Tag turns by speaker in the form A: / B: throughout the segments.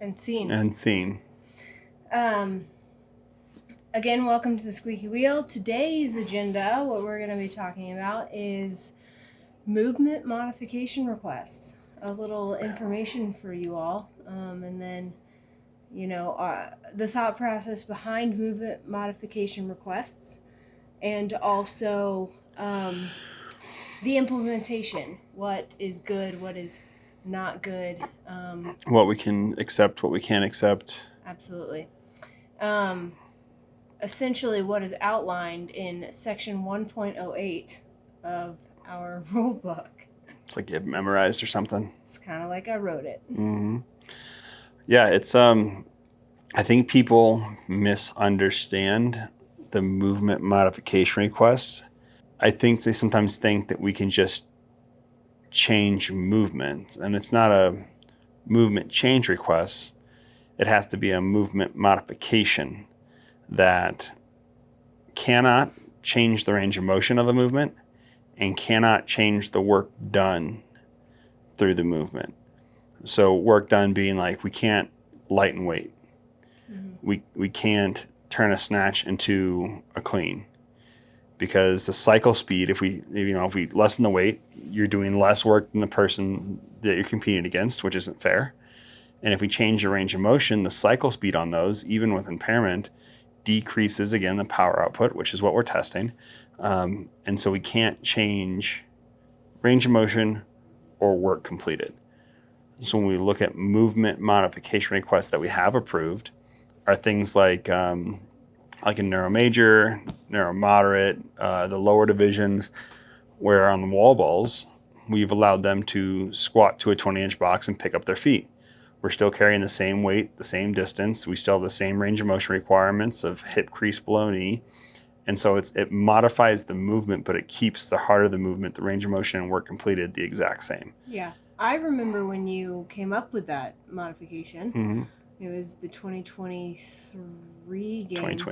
A: And scene. Again, welcome to the Squeaky Wheel. Today's agenda, what we're going to be talking about is movement modification requests. A little information for you all. And then, the thought process behind movement modification requests. And also the implementation. What is good, what is not good.
B: What we can accept, what we can't accept.
A: Absolutely. Essentially what is outlined in section 1.08 of our rule book.
B: It's like you have it memorized or something.
A: It's kind of like I wrote it.
B: Mm-hmm. Yeah, it's I think people misunderstand the movement modification request. I think they sometimes think that we can just change movement, and it's not a movement change request. It has to be a movement modification that cannot change the range of motion of the movement and cannot change the work done through the movement. So work done being like, we can't lighten weight. Mm-hmm. We can't turn a snatch into a clean, because the cycle speed, if we lessen the weight, you're doing less work than the person that you're competing against, which isn't fair. And if we change the range of motion, the cycle speed on those, even with impairment, decreases again the power output, which is what we're testing. And so we can't change range of motion or work completed. So when we look at movement modification requests that we have approved, are things like a neuro major, neuro moderate, the lower divisions, where on the wall balls, we've allowed them to squat to a 20-inch box and pick up their feet. We're still carrying the same weight, the same distance. We still have the same range of motion requirements of hip crease below knee. And so it modifies the movement, but it keeps the heart of the movement, the range of motion and work completed, the exact same.
A: Yeah. I remember when you came up with that modification. Mm-hmm. It was the 2023 games.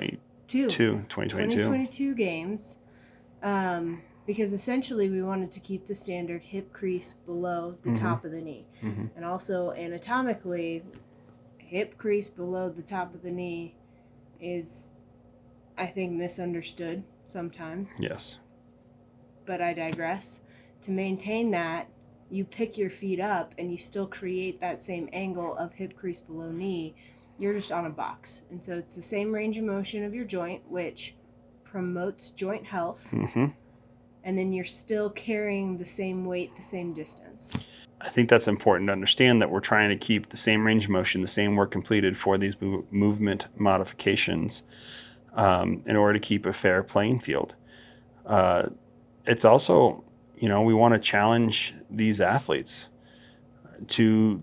A: 2022 games. Because essentially we wanted to keep the standard hip crease below the top of the knee. Mm-hmm. And also anatomically, hip crease below the top of the knee is, I think, misunderstood sometimes.
B: Yes.
A: But I digress. To maintain that, you pick your feet up and you still create that same angle of hip crease below knee. You're just on a box. And so it's the same range of motion of your joint, which promotes joint health. Mm-hmm. And then you're still carrying the same weight, the same distance.
B: I think that's important to understand, that we're trying to keep the same range of motion, the same work completed for these movement modifications in order to keep a fair playing field. It's also, we want to challenge these athletes to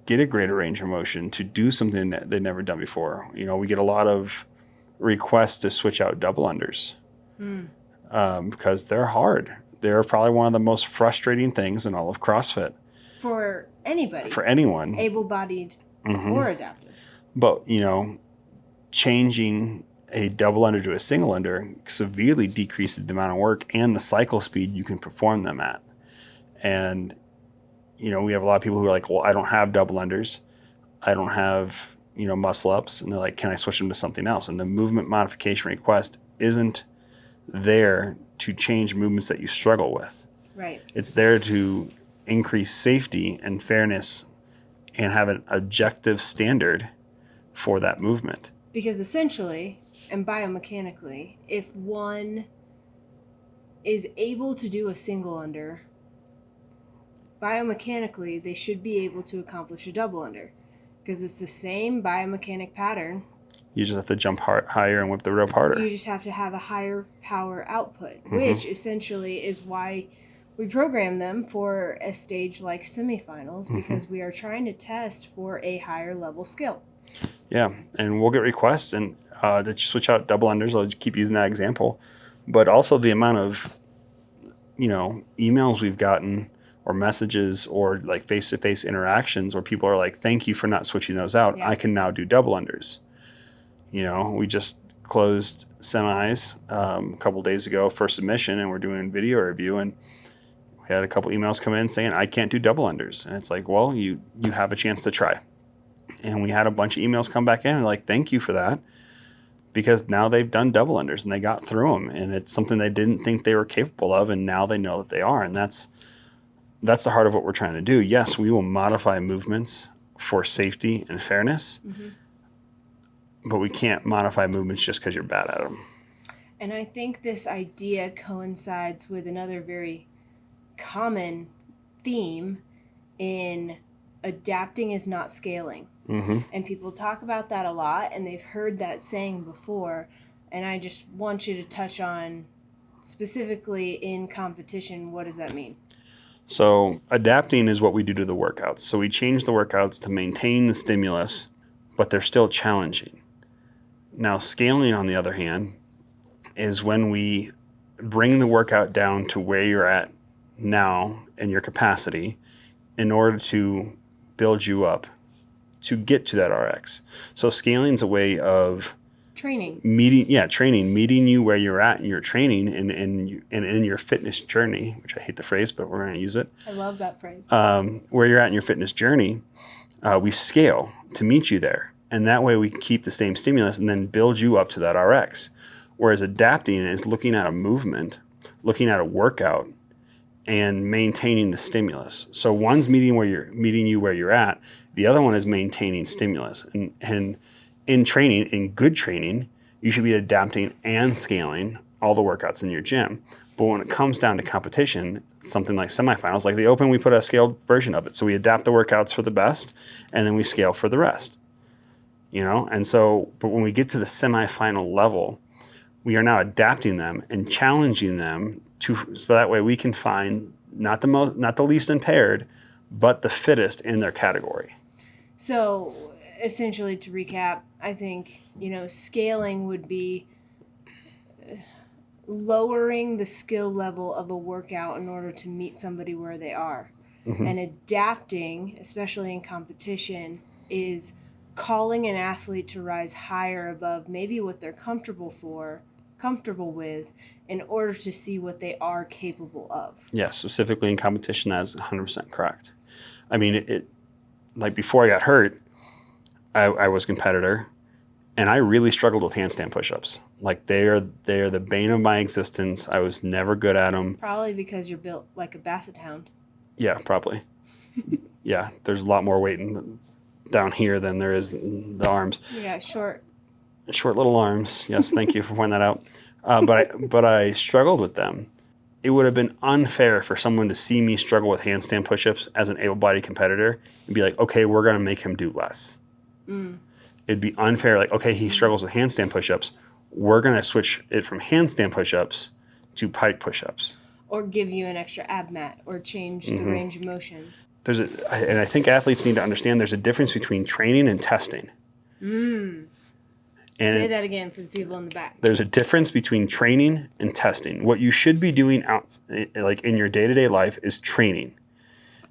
B: get a greater range of motion, to do something that they've never done before. We get a lot of requests to switch out double unders. Because they're hard. They're probably one of the most frustrating things in all of CrossFit.
A: For anybody.
B: For anyone.
A: Able-bodied or adaptive.
B: But, changing a double under to a single under severely decreases the amount of work and the cycle speed you can perform them at. And, we have a lot of people who are like, well, I don't have double unders. I don't have, muscle ups. And they're like, can I switch them to something else? And the movement modification request isn't there to change movements that you struggle with.
A: Right.
B: It's there to increase safety and fairness and have an objective standard for that movement.
A: Because essentially, and biomechanically, if one is able to do a single under, biomechanically, they should be able to accomplish a double under. Because it's the same biomechanic pattern.
B: You just have to jump higher and whip the rope harder.
A: You just have to have a higher power output, which essentially is why we program them for a stage like semifinals, because we are trying to test for a higher level skill.
B: Yeah, and we'll get requests and that you switch out double unders. I'll keep using that example. But also the amount of, emails we've gotten or messages or like face-to-face interactions where people are like, thank you for not switching those out. Yeah. I can now do double unders. We just closed semis a couple days ago for submission, and we're doing video review, and we had a couple emails come in saying, I can't do double unders. And it's like, well, you have a chance to try. And we had a bunch of emails come back in and like, thank you for that. Because now they've done double unders and they got through them, and it's something they didn't think they were capable of, and now they know that they are. And that's the heart of what we're trying to do. Yes, we will modify movements for safety and fairness, but we can't modify movements just because you're bad at them.
A: And I think this idea coincides with another very common theme in adapting is not scaling. And people talk about that a lot, and they've heard that saying before. And I just want you to touch on, specifically in competition, what does that mean?
B: So adapting is what we do to the workouts. So we change the workouts to maintain the stimulus, but they're still challenging. Now, scaling, on the other hand, is when we bring the workout down to where you're at now in your capacity in order to build you up to get to that RX. So scaling is a way of meeting you where you're at in your training and in your fitness journey, which I hate the phrase, but we're going to use it.
A: I love that phrase.
B: Where you're at in your fitness journey, we scale to meet you there. And that way we keep the same stimulus and then build you up to that RX. Whereas adapting is looking at a movement, looking at a workout, and maintaining the stimulus. So one's meeting you where you're at. The other one is maintaining stimulus. And in training, in good training, you should be adapting and scaling all the workouts in your gym. But when it comes down to competition, something like semifinals, like the Open, we put a scaled version of it. So we adapt the workouts for the best, and then we scale for the rest. And so, but when we get to the semifinal level, we are now adapting them and challenging them so that way we can find not the least impaired, but the fittest in their category.
A: So essentially, to recap, I think, scaling would be lowering the skill level of a workout in order to meet somebody where they are. And adapting, especially in competition, is calling an athlete to rise higher above maybe what they're comfortable with in order to see what they are capable of.
B: Yeah, specifically in competition, that's 100% correct. I mean, it like before I got hurt, I was a competitor, and I really struggled with handstand push-ups. Like they are the bane of my existence. I was never good at them.
A: Probably because you're built like a basset hound.
B: Yeah, probably. Yeah, there's a lot more weight down here than there is in the arms.
A: Yeah, short
B: little arms. Yes, thank you for pointing that out. But I struggled with them. It would have been unfair for someone to see me struggle with handstand push-ups as an able-bodied competitor and be like, okay, we're going to make him do less. It'd be unfair. Like, okay, he struggles with handstand push-ups. We're going to switch it from handstand push-ups to pike push-ups.
A: Or give you an extra ab mat or change the range of motion.
B: And I think athletes need to understand there's a difference between training and testing.
A: Say that again for the people in the back.
B: There's a difference between training and testing. What you should be doing like in your day-to-day life is training.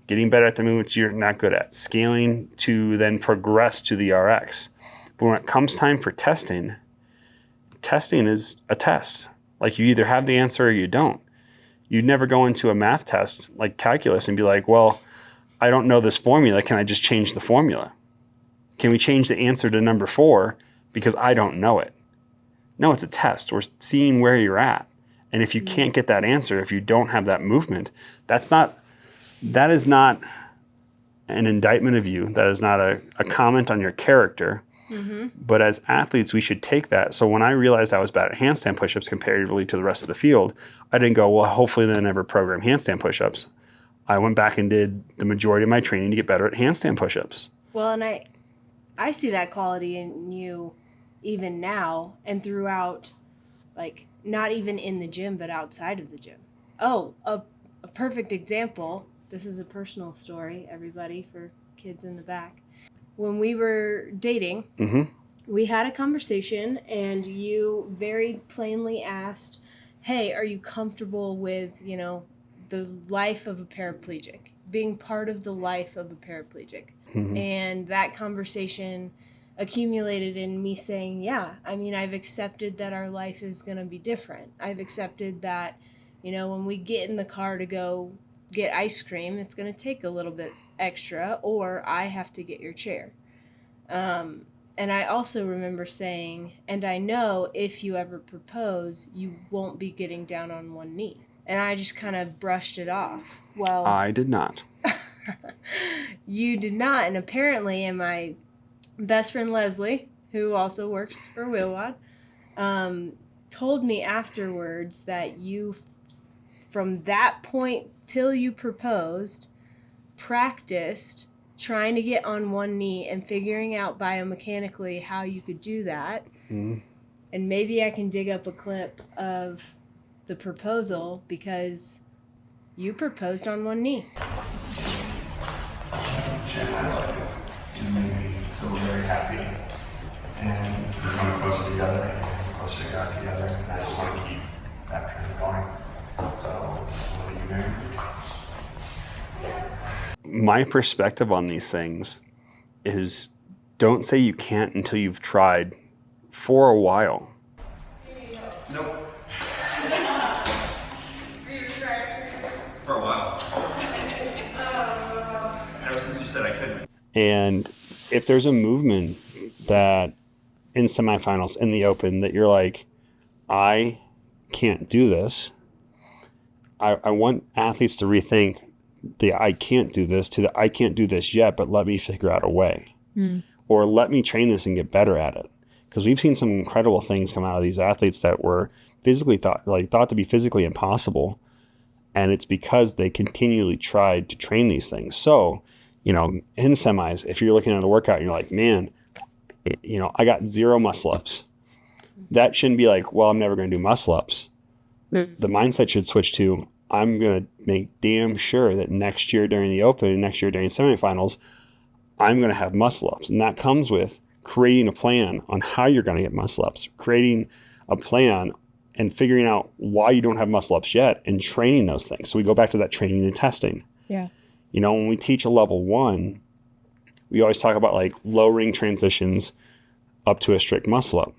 B: Getting better at the movements you're not good at. Scaling to then progress to the RX. But when it comes time for testing is a test. Like you either have the answer or you don't. You'd never go into a math test like calculus and be like, well, I don't know this formula. Can I just change the formula? Can we change the answer to number 4 because I don't know it? No, it's a test. We're seeing where you're at. And if you can't get that answer, if you don't have that movement, that is not an indictment of you. That is not a comment on your character. But as athletes, we should take that. So when I realized I was bad at handstand push-ups comparatively to the rest of the field, I didn't go, well, hopefully they never program handstand push-ups. I went back and did the majority of my training to get better at handstand push-ups.
A: Well, and I see that quality in you even now and throughout, like not even in the gym, but outside of the gym. Oh, a perfect example. This is a personal story, everybody, for kids in the back. When we were dating, we had a conversation and you very plainly asked, hey, are you comfortable with, the life of a paraplegic, being part of the life of a paraplegic? And that conversation accumulated in me saying, yeah, I mean, I've accepted that our life is going to be different. I've accepted that, when we get in the car to go get ice cream, it's going to take a little bit extra, or I have to get your chair. And I also remember saying, and I know if you ever propose, you won't be getting down on one knee. And I just kind of brushed it off. Well,
B: I did not.
A: You did not. And apparently, and my best friend Leslie, who also works for WheelWOD, told me afterwards that you, from that point till you proposed, practiced trying to get on one knee and figuring out biomechanically how you could do that.
B: Mm.
A: And maybe I can dig up a clip of the proposal, because you proposed on one knee.
C: You made me so very happy. And we're coming closer together and closer to God together. And I just want to keep that trend going. So, what are you doing?
B: My perspective on these things is, don't say you can't until you've tried for a while.
C: Nope. For a while. Ever since you said I couldn't.
B: And if there's a movement that in semifinals, in the open, that you're like, I can't do this, I want athletes to rethink the I can't do this to the I can't do this yet, but let me figure out a way. Or let me train this and get better at it. Because we've seen some incredible things come out of these athletes that were physically thought to be physically impossible. And it's because they continually tried to train these things. So, in semis, if you're looking at a workout and you're like, man, I got 0 muscle ups. That shouldn't be like, well, I'm never going to do muscle ups. The mindset should switch to, I'm going to make damn sure that next year during the open, next year during semifinals, I'm going to have muscle ups. And that comes with creating a plan on how you're going to get muscle ups, creating a plan and figuring out why you don't have muscle ups yet and training those things. So we go back to that training and testing.
A: Yeah.
B: When we teach a level 1, we always talk about like lowering transitions up to a strict muscle up.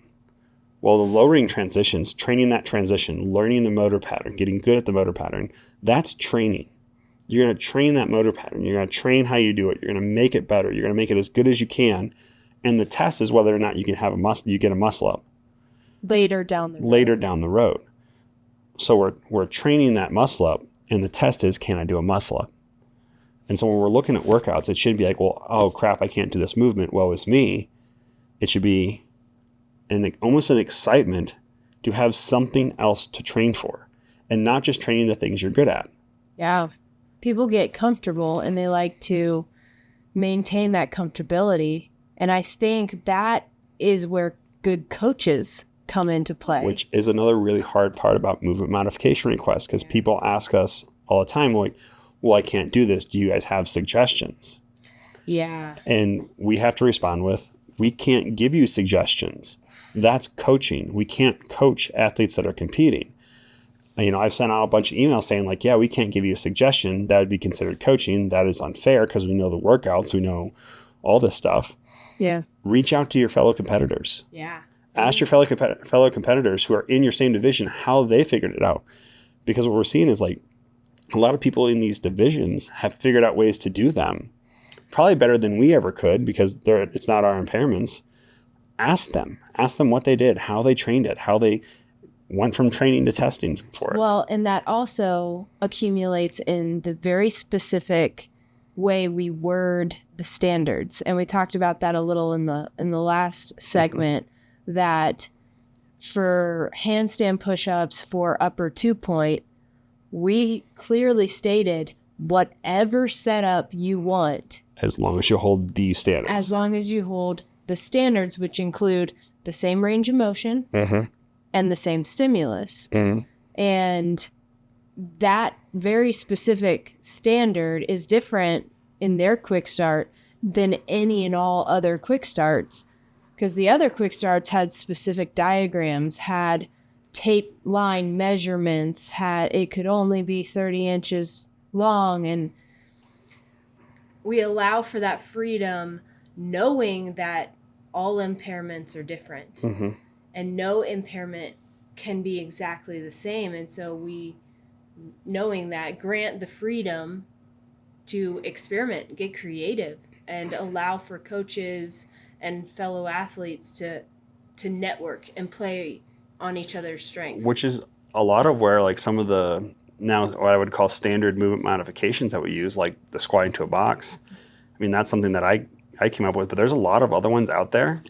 B: Well, the lowering transitions, training that transition, learning the motor pattern, getting good at the motor pattern, that's training. You're going to train that motor pattern. You're going to train how you do it. You're going to make it better. You're going to make it as good as you can. And the test is whether or not you can have you get a muscle up
A: Later down the road.
B: So we're training that muscle up, and the test is, can I do a muscle up? And so when we're looking at workouts, it shouldn't be like, well, oh crap, I can't do this movement. Woe is me. It should be almost an excitement to have something else to train for, and not just training the things you're good at.
D: Yeah. People get comfortable and they like to maintain that comfortability. And I think that is where good coaches come into play.
B: Which is another really hard part about movement modification requests, because people ask us all the time, like, well, I can't do this. Do you guys have suggestions?
D: Yeah.
B: And we have to respond with, we can't give you suggestions. That's coaching. We can't coach athletes that are competing. I've sent out a bunch of emails saying like, yeah, we can't give you a suggestion. That would be considered coaching. That is unfair because we know the workouts. We know all this stuff.
D: Yeah.
B: Reach out to your fellow competitors.
D: Yeah.
B: Ask your fellow competitors who are in your same division how they figured it out. Because what we're seeing is like a lot of people in these divisions have figured out ways to do them probably better than we ever could, because it's not our impairments. Ask them what they did, how they trained it, how they went from training to testing for it.
D: Well, and that also accumulates in the very specific way we word the standards. And we talked about that a little in the last segment, that for handstand push-ups for upper 2-point, we clearly stated whatever setup you want.
B: As long as you hold these standards.
D: As long as you hold the standards, which include the same range of motion and the same stimulus. And that very specific standard is different in their quick start than any and all other quick starts, because the other quick starts had specific diagrams, had tape line measurements, it could only be 30 inches long, and
A: we allow for that freedom, knowing that all impairments are different and no impairment can be exactly the same. And so we, knowing that, grant the freedom to experiment, get creative, and allow for coaches and fellow athletes to network and play on each other's strengths.
B: Which is a lot of where like some of the now what I would call standard movement modifications that we use, like the squat into a box. I mean, that's something that I came up with, but there's a lot of other ones out there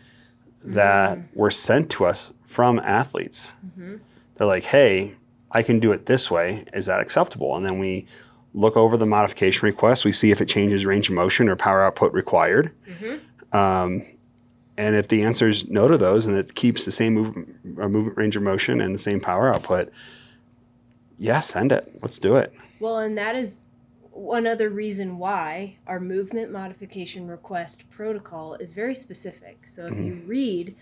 B: that were sent to us from athletes. They're like, hey, I can do it this way. Is that acceptable? And then we look over the modification request. We see if it changes range of motion or power output required. And if the answer is no to those and it keeps the same movement range of motion and the same power output, yeah, send it. Let's do it.
A: Well, and that is one other reason why our movement modification request protocol is very specific. So if you read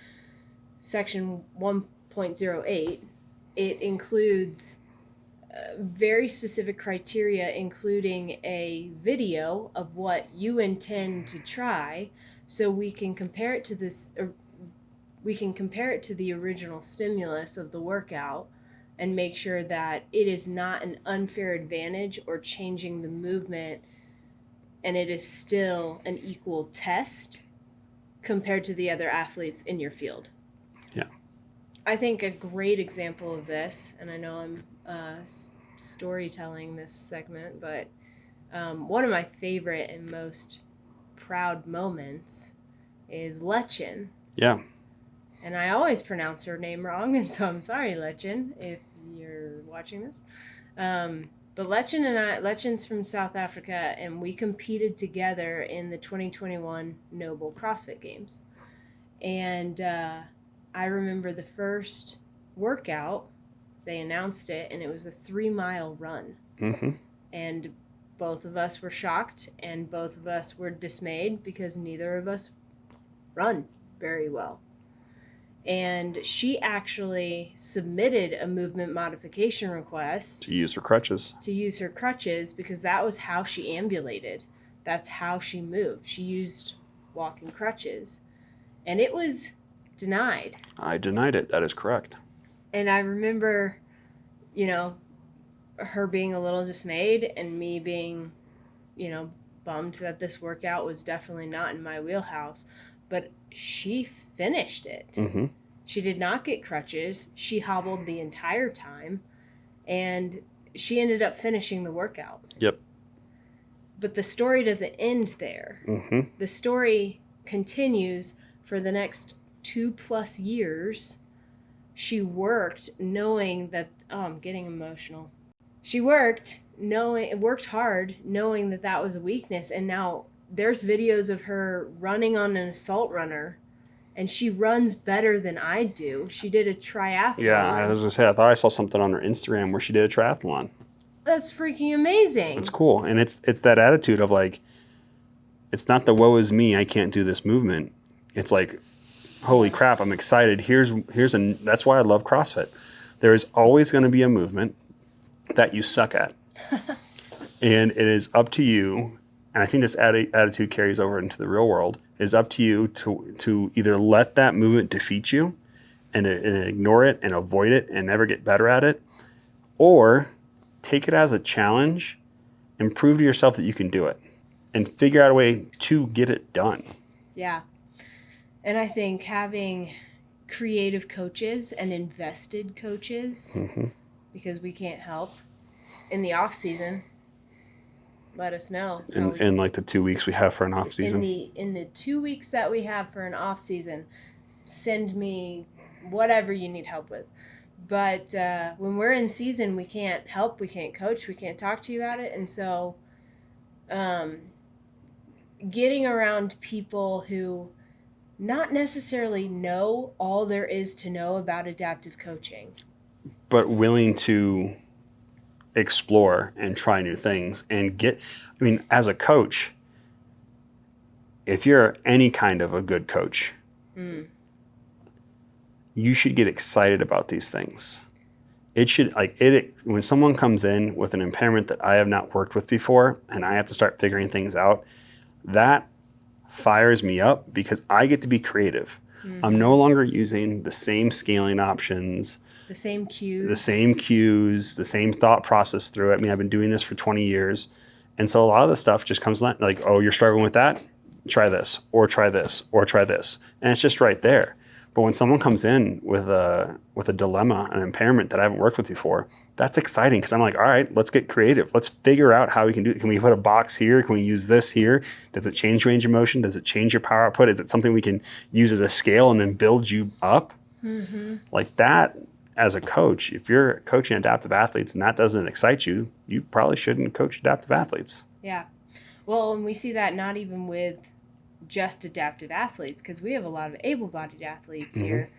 A: section 1.08, it includes very specific criteria, including a video of what you intend to try, so we can compare it to the original stimulus of the workout and make sure that it is not an unfair advantage or changing the movement, and it is still an equal test compared to the other athletes in your field.
B: Yeah.
A: I think a great example of this, and I know I'm storytelling this segment, but one of my favorite and most proud moments is Lechin.
B: Yeah.
A: And I always pronounce her name wrong, and so I'm sorry, Lechin, if you're watching this. But Lechin's from South Africa, and we competed together in the 2021 Noble CrossFit Games. And I remember the first workout, they announced it, and it was a 3-mile run. And both of us were shocked, and both of us were dismayed because neither of us run very well. And she actually submitted a movement modification request
B: To use her crutches.
A: Because that was how she ambulated. That's how she moved. She used walking crutches. And it was denied.
B: I denied it. That is correct.
A: And I remember, her being a little dismayed and me being, bummed that this workout was definitely not in my wheelhouse. But she finished it. She did not get crutches. She hobbled the entire time, and she ended up finishing the workout.
B: Yep.
A: But the story doesn't end there. The story continues for the next 2+ years. She worked knowing that, I'm getting emotional. She worked hard knowing that that was a weakness, and now there's videos of her running on an assault runner, and she runs better than I do. She did a triathlon.
B: Yeah, I was going to say, I thought I saw something on her Instagram where she did a triathlon.
A: That's freaking amazing.
B: It's cool. And it's that attitude of like, it's not the woe is me, I can't do this movement. It's like, holy crap, I'm excited. That's why I love CrossFit. There is always going to be a movement that you suck at. And it is up to you, and I think this attitude carries over into the real world, it is up to you to either let that movement defeat you and ignore it and avoid it and never get better at it, or take it as a challenge and prove to yourself that you can do it and figure out a way to get it done.
A: Yeah. And I think having creative coaches and invested coaches, because we can't help in the off season, let us know.
B: In like the 2 weeks we have for an off season.
A: In the 2 weeks that we have for an off season, send me whatever you need help with. But when we're in season, we can't help, we can't coach, we can't talk to you about it. And so getting around people who not necessarily know all there is to know about adaptive coaching,
B: but willing to explore and try new things and as a coach, if you're any kind of a good coach, you should get excited about these things. It should, when someone comes in with an impairment that I have not worked with before and I have to start figuring things out, that fires me up because I get to be creative. I'm no longer using the same scaling options, the same cues, the same thought process through it. I mean, I've been doing this for 20 years. And so a lot of the stuff just comes like, oh, you're struggling with that? try this, or try this, or try this. And it's just right there. But when someone comes in with a dilemma, an impairment that I haven't worked with before, that's exciting because I'm like, all right, let's get creative. Let's figure out how we can do it. Can we put a box here? Can we use this here? Does it change range of motion? Does it change your power output? Is it something we can use as a scale and then build you up? Mm-hmm. Like that, as a coach, if you're coaching adaptive athletes and that doesn't excite you, you probably shouldn't coach adaptive athletes.
A: Yeah. Well, and we see that not even with just adaptive athletes, because we have a lot of able-bodied athletes here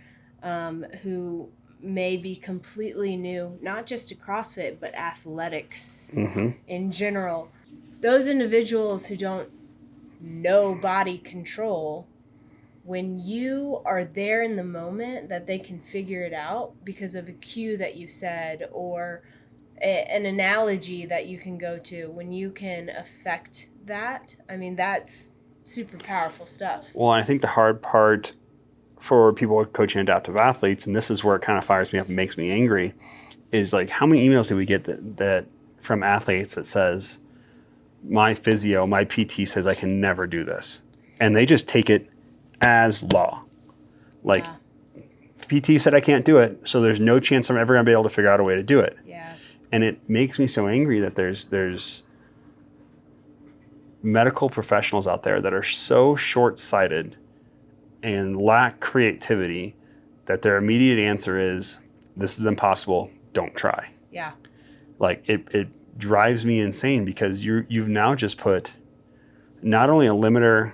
A: who may be completely new, not just to CrossFit, but athletics in general. Those individuals who don't know body control, when you are there in the moment that they can figure it out because of a cue that you said or an analogy that you can go to, when you can affect that, I mean, that's super powerful stuff.
B: Well, I think the hard part for people coaching adaptive athletes, and this is where it kind of fires me up and makes me angry, is like, how many emails do we get that from athletes that says, my physio, my PT says I can never do this. And they just take it as law. Like, PT said I can't do it, so there's no chance I'm ever going to be able to figure out a way to do it.
A: Yeah.
B: And it makes me so angry that there's medical professionals out there that are so short-sighted and lack creativity that their immediate answer is, this is impossible, don't try.
A: Yeah.
B: Like, it drives me insane because you've now just put not only a limiter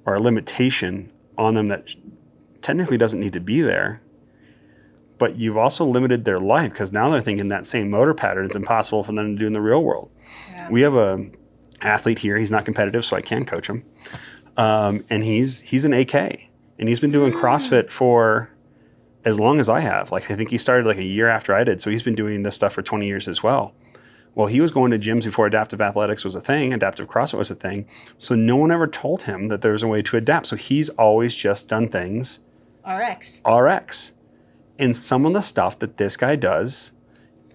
B: or a limitation on them that technically doesn't need to be there, but you've also limited their life because now they're thinking that same motor pattern is impossible for them to do in the real world. Yeah. We have a athlete here. He's not competitive, so I can coach him. And he's an AK, and he's been doing CrossFit for as long as I have. Like, I think he started like a year after I did, so he's been doing this stuff for 20 years as well. Well, he was going to gyms before adaptive athletics was a thing, adaptive CrossFit was a thing, so no one ever told him that there was a way to adapt. So he's always just done things RX. And some of the stuff that this guy does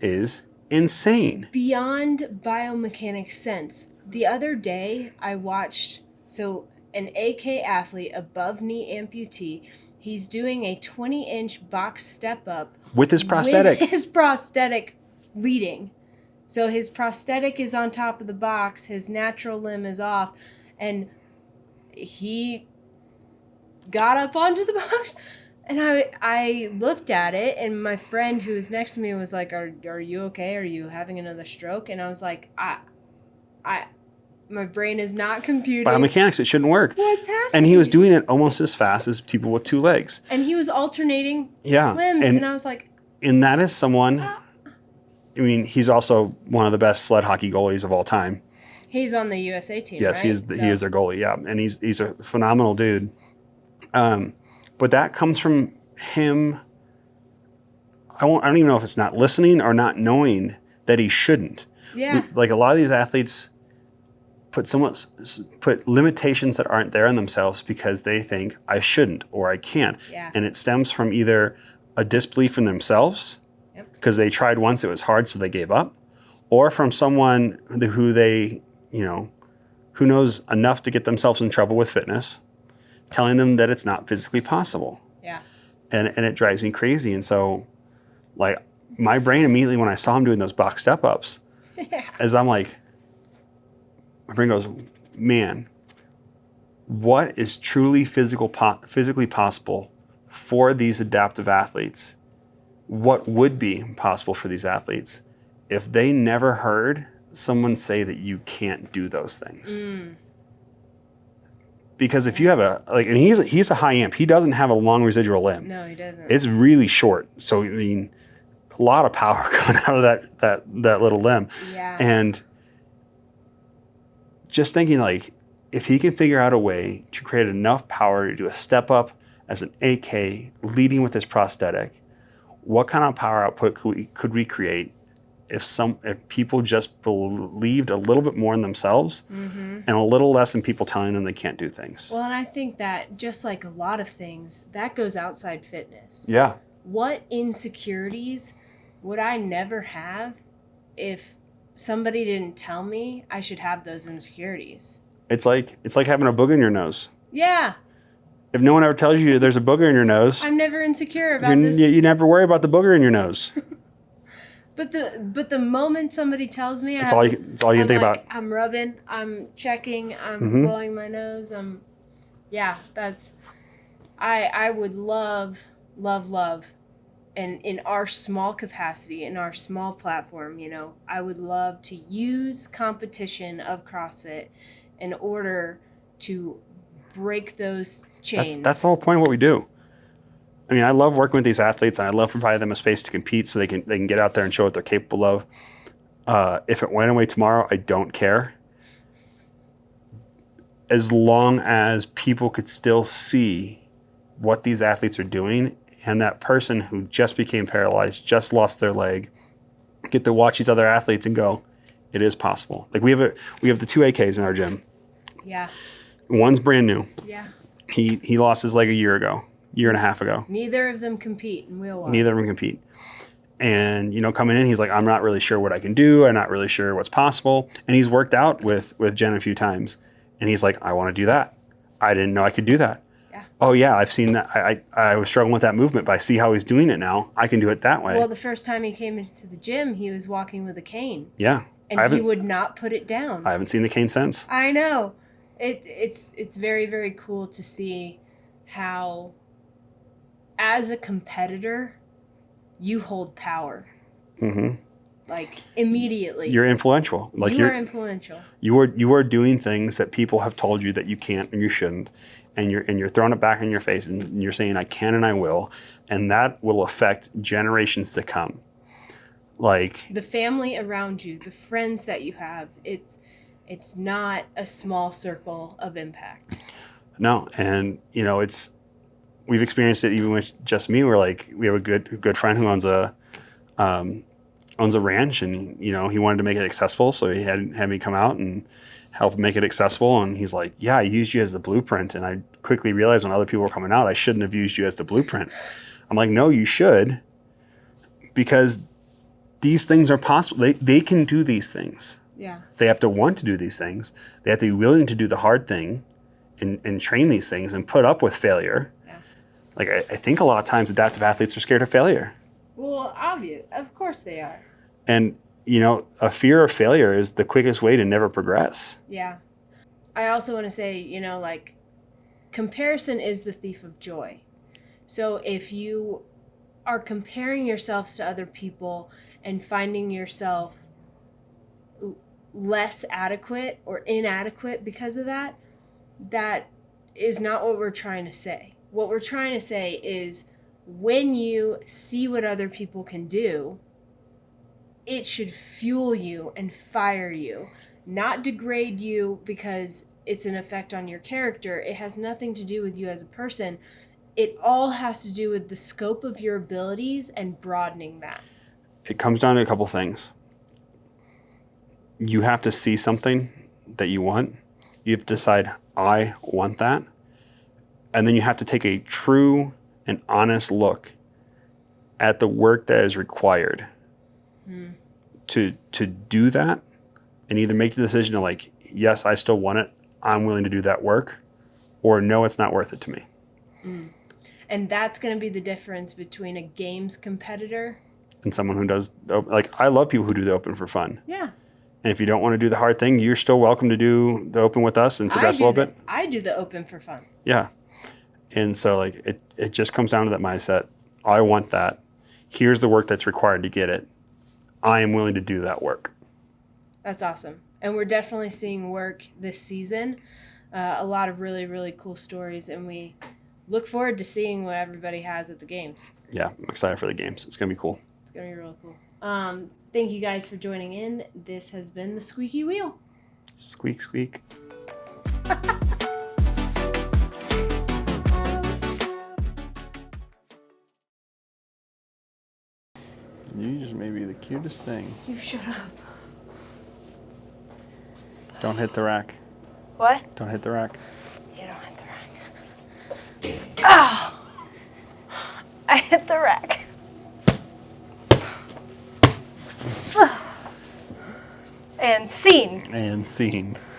B: is insane.
A: Beyond biomechanics sense. The other day I watched, an AK athlete, above knee amputee, he's doing a 20-inch box step up.
B: With his prosthetic.
A: With his prosthetic leading. So his prosthetic is on top of the box, his natural limb is off, and he got up onto the box. And I looked at it, and my friend who was next to me was like, are you okay? Are you having another stroke? And I was like, my brain is not computing.
B: Biomechanics, it shouldn't work.
A: What's happening?
B: And he was doing it almost as fast as people with two legs.
A: And he was alternating limbs, and I was like... And
B: that is someone... I mean, he's also one of the best sled hockey goalies of all time.
A: He's on the USA team,
B: yes,
A: right?
B: he is their goalie, yeah. And he's a phenomenal dude. But that comes from him. I don't even know if it's not listening or not knowing that he shouldn't.
A: Yeah.
B: Like, a lot of these athletes put limitations that aren't there in themselves because they think I shouldn't or I can't.
A: Yeah.
B: And it stems from either a disbelief in themselves because they tried once, it was hard, so they gave up, or from someone who they, who knows enough to get themselves in trouble with fitness, telling them that it's not physically possible.
A: Yeah.
B: And it drives me crazy. And so, like, my brain immediately, when I saw him doing those box step-ups, as I'm like, my brain goes, man, what is truly physically possible for these adaptive athletes? What would be possible for these athletes if they never heard someone say that you can't do those things? Because if you have and he's a high amp, he doesn't have a long residual limb.
A: No, he doesn't.
B: It's really short. So, I mean, a lot of power coming out of that little limb.
A: Yeah.
B: And just thinking, like, if he can figure out a way to create enough power to do a step up as an AK leading with his prosthetic, what kind of power output could we create if people just believed a little bit more in themselves and a little less in people telling them they can't do things?
A: Well, and I think that just like a lot of things, that goes outside fitness.
B: Yeah.
A: What insecurities would I never have if somebody didn't tell me I should have those insecurities?
B: It's like having a booger in your nose.
A: Yeah.
B: If no one ever tells you there's a booger in your nose,
A: I'm never insecure about this.
B: you never worry about the booger in your nose.
A: But the moment somebody tells me,
B: It's all you can think about.
A: I'm rubbing, I'm checking, I'm blowing my nose. I would love, and in our small capacity, in our small platform, I would love to use competition of CrossFit in order to break those chains.
B: That's the whole point of what we do. I mean, I love working with these athletes, and I love providing them a space to compete so they can get out there and show what they're capable of. If it went away tomorrow, I don't care. As long as people could still see what these athletes are doing, and that person who just became paralyzed, just lost their leg, get to watch these other athletes and go, it is possible. Like we have the 2 AKs in our gym.
A: Yeah.
B: One's brand new.
A: Yeah.
B: He lost his leg a year and a half ago.
A: Neither of them compete in WheelWOD.
B: Neither of them compete. And, coming in, he's like, I'm not really sure what I can do. I'm not really sure what's possible. And he's worked out with Jen a few times. And he's like, I want to do that. I didn't know I could do that.
A: Yeah.
B: Oh, yeah, I've seen that. I was struggling with that movement, but I see how he's doing it now. I can do it that way.
A: Well, the first time he came into the gym, he was walking with a cane.
B: Yeah.
A: And he would not put it down.
B: I haven't seen the cane since.
A: I know. It's very, very cool to see how, as a competitor, you hold power. Mm-hmm. Like immediately.
B: You're influential. Like
A: you're influential.
B: You are doing things that people have told you that you can't and you shouldn't, and you're throwing it back in your face, and you're saying I can and I will, and that will affect generations to come. Like
A: the family around you, the friends that you have, it's not a small circle of impact.
B: No, and we've experienced it even with just me. We're like, we have a good friend who owns a ranch, and he wanted to make it accessible, so he had me come out and help make it accessible. And he's like, yeah, I used you as the blueprint, and I quickly realized when other people were coming out, I shouldn't have used you as the blueprint. I'm like, no, you should, because these things are possible. They can do these things.
A: Yeah.
B: They have to want to do these things. They have to be willing to do the hard thing and train these things and put up with failure. Yeah. Like I think a lot of times adaptive athletes are scared of failure.
A: Well, obvious. Of course they are.
B: And, a fear of failure is the quickest way to never progress.
A: Yeah. I also want to say, comparison is the thief of joy. So if you are comparing yourselves to other people and finding yourself less adequate or inadequate because of that, that is not what we're trying to say. What we're trying to say is when you see what other people can do, it should fuel you and fire you, not degrade you because it's an effect on your character. It has nothing to do with you as a person. It all has to do with the scope of your abilities and broadening that.
B: It comes down to a couple things. You have to see something that you want. You have to decide, I want that. And then you have to take a true and honest look at the work that is required to do that, and either make the decision to like, yes, I still want it, I'm willing to do that work, or no, it's not worth it to me.
A: And that's going to be the difference between a games competitor
B: and someone who does, like, I love people who do the open for fun.
A: Yeah.
B: And if you don't want to do the hard thing, you're still welcome to do the open with us and progress a little bit.
A: I do the open for fun.
B: Yeah. And so like it just comes down to that mindset. I want that. Here's the work that's required to get it. I am willing to do that work.
A: That's awesome. And we're definitely seeing work this season. A lot of really, really cool stories. And we look forward to seeing what everybody has at the games.
B: Yeah, I'm excited for the games. It's going to be cool.
A: It's going to be real cool. Thank you guys for joining in. This has been the Squeaky Wheel.
B: Squeak, squeak. You just may be the cutest thing.
A: You shut up.
B: Don't hit the rack.
A: What?
B: Don't hit the rack.
A: You don't hit the rack. Oh! I hit the rack. And scene.
B: And scene.